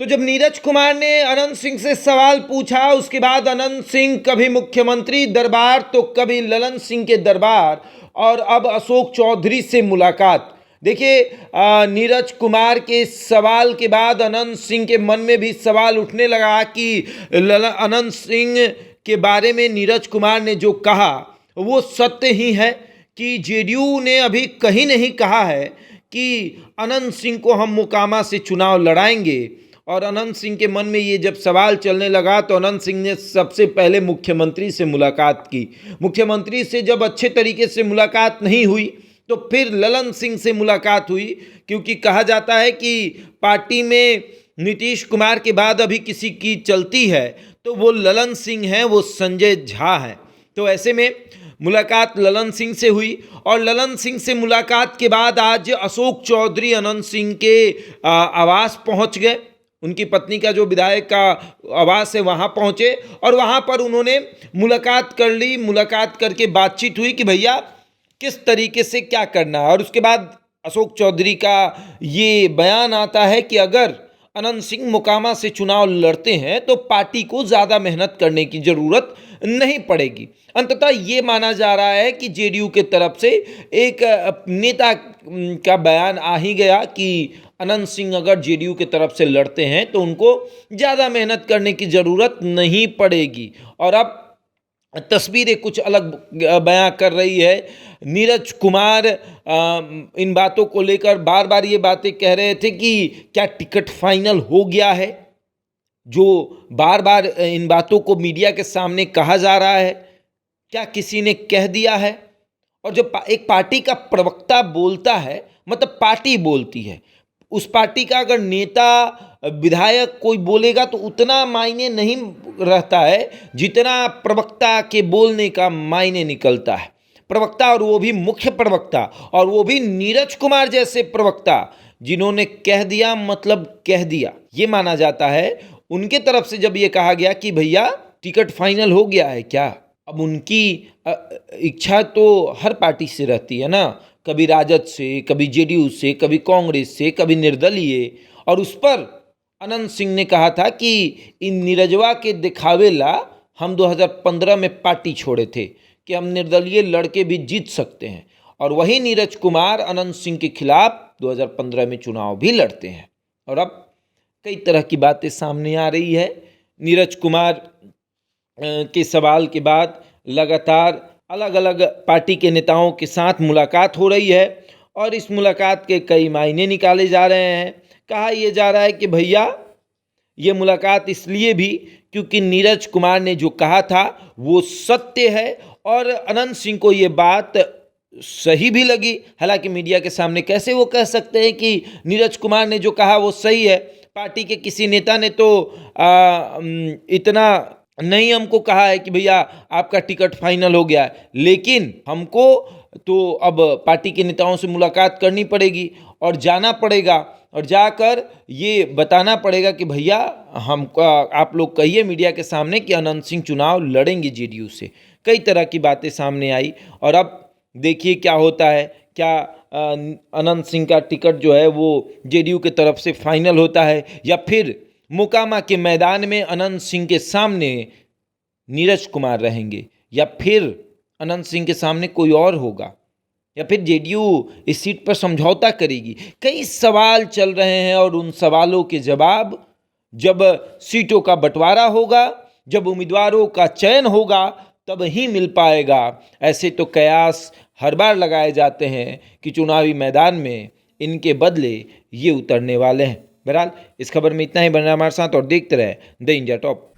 तो जब नीरज कुमार ने अनंत सिंह से सवाल पूछा, उसके बाद अनंत सिंह कभी मुख्यमंत्री दरबार तो कभी ललन सिंह के दरबार, और अब अशोक चौधरी से मुलाकात। देखिए, नीरज कुमार के सवाल के बाद अनंत सिंह के मन में भी सवाल उठने लगा कि अनंत सिंह के बारे में नीरज कुमार ने जो कहा वो सत्य ही है कि जेडीयू ने अभी कहीं नहीं कहा है कि अनंत सिंह को हम मोकामा से चुनाव लड़ाएंगे। और अनंत सिंह के मन में ये जब सवाल चलने लगा तो अनंत सिंह ने सबसे पहले मुख्यमंत्री से मुलाकात की। मुख्यमंत्री से जब अच्छे तरीके से मुलाकात नहीं हुई तो फिर ललन सिंह से मुलाकात हुई, क्योंकि कहा जाता है कि पार्टी में नीतीश कुमार के बाद अभी किसी की चलती है तो वो ललन सिंह हैं, वो संजय झा हैं। तो ऐसे में मुलाकात ललन सिंह से हुई, और ललन सिंह से मुलाकात के बाद आज अशोक चौधरी अनंत सिंह के आवास पहुंच गए। उनकी पत्नी का जो विधायक का आवास है वहाँ पहुँचे और वहाँ पर उन्होंने मुलाकात कर ली। मुलाकात करके बातचीत हुई कि भैया किस तरीके से क्या करना है। और उसके बाद अशोक चौधरी का ये बयान आता है कि अगर अनंत सिंह मोकामा से चुनाव लड़ते हैं तो पार्टी को ज़्यादा मेहनत करने की ज़रूरत नहीं पड़ेगी। अंततः ये माना जा रहा है कि जेडीयू के तरफ से एक नेता का बयान आ ही गया कि अनंत सिंह अगर जेडीयू के तरफ से लड़ते हैं तो उनको ज़्यादा मेहनत करने की ज़रूरत नहीं पड़ेगी। और अब तस्वीरें कुछ अलग बयां कर रही है। नीरज कुमार इन बातों को लेकर बार बार ये बातें कह रहे थे कि क्या टिकट फाइनल हो गया है, जो बार बार इन बातों को मीडिया के सामने कहा जा रहा है, क्या किसी ने कह दिया है। और जब एक पार्टी का प्रवक्ता बोलता है, मतलब पार्टी बोलती है, उस पार्टी का अगर नेता विधायक कोई बोलेगा तो उतना मायने नहीं रहता है जितना प्रवक्ता के बोलने का मायने निकलता है। प्रवक्ता, और वो भी मुख्य प्रवक्ता, और वो भी नीरज कुमार जैसे प्रवक्ता जिन्होंने कह दिया मतलब कह दिया, ये माना जाता है। उनके तरफ से जब ये कहा गया कि भैया टिकट फाइनल हो गया है क्या, अब उनकी इच्छा तो हर पार्टी से रहती है ना, कभी राजद से, कभी जेडीयू से, कभी कांग्रेस से, कभी निर्दलीय। और उस पर अनंत सिंह ने कहा था कि इन नीरजवा के दिखावे ला हम 2015 में पार्टी छोड़े थे कि हम निर्दलीय लड़के भी जीत सकते हैं। और वही नीरज कुमार अनंत सिंह के खिलाफ 2015 में चुनाव भी लड़ते हैं। और अब कई तरह की बातें सामने आ रही है। नीरज कुमार के सवाल के बाद लगातार अलग अलग पार्टी के नेताओं के साथ मुलाकात हो रही है और इस मुलाकात के कई मायने निकाले जा रहे हैं। कहा यह जा रहा है कि भैया ये मुलाकात इसलिए भी क्योंकि नीरज कुमार ने जो कहा था वो सत्य है और अनंत सिंह को ये बात सही भी लगी। हालांकि मीडिया के सामने कैसे वो कह सकते हैं कि नीरज कुमार ने जो कहा वो सही है। पार्टी के किसी नेता ने तो इतना नहीं हमको कहा है कि भैया आपका टिकट फाइनल हो गया है, लेकिन हमको तो अब पार्टी के नेताओं से मुलाकात करनी पड़ेगी और जाना पड़ेगा और जाकर ये बताना पड़ेगा कि भैया हम आप लोग कहिए मीडिया के सामने कि अनंत सिंह चुनाव लड़ेंगे जेडीयू से। कई तरह की बातें सामने आई और अब देखिए क्या होता है। क्या अनंत सिंह का टिकट जो है वो जेडीयू के तरफ से फाइनल होता है या फिर मोकामा के मैदान में अनंत सिंह के सामने नीरज कुमार रहेंगे या फिर अनंत सिंह के सामने कोई और होगा या फिर जेडीयू इस सीट पर समझौता करेगी। कई सवाल चल रहे हैं और उन सवालों के जवाब जब सीटों का बंटवारा होगा, जब उम्मीदवारों का चयन होगा तब ही मिल पाएगा। ऐसे तो कयास हर बार लगाए जाते हैं कि चुनावी मैदान में इनके बदले ये उतरने वाले हैं। बहरहाल इस खबर में इतना ही। बन रहा हमारे साथ और देखते रहे द इंडिया टॉप।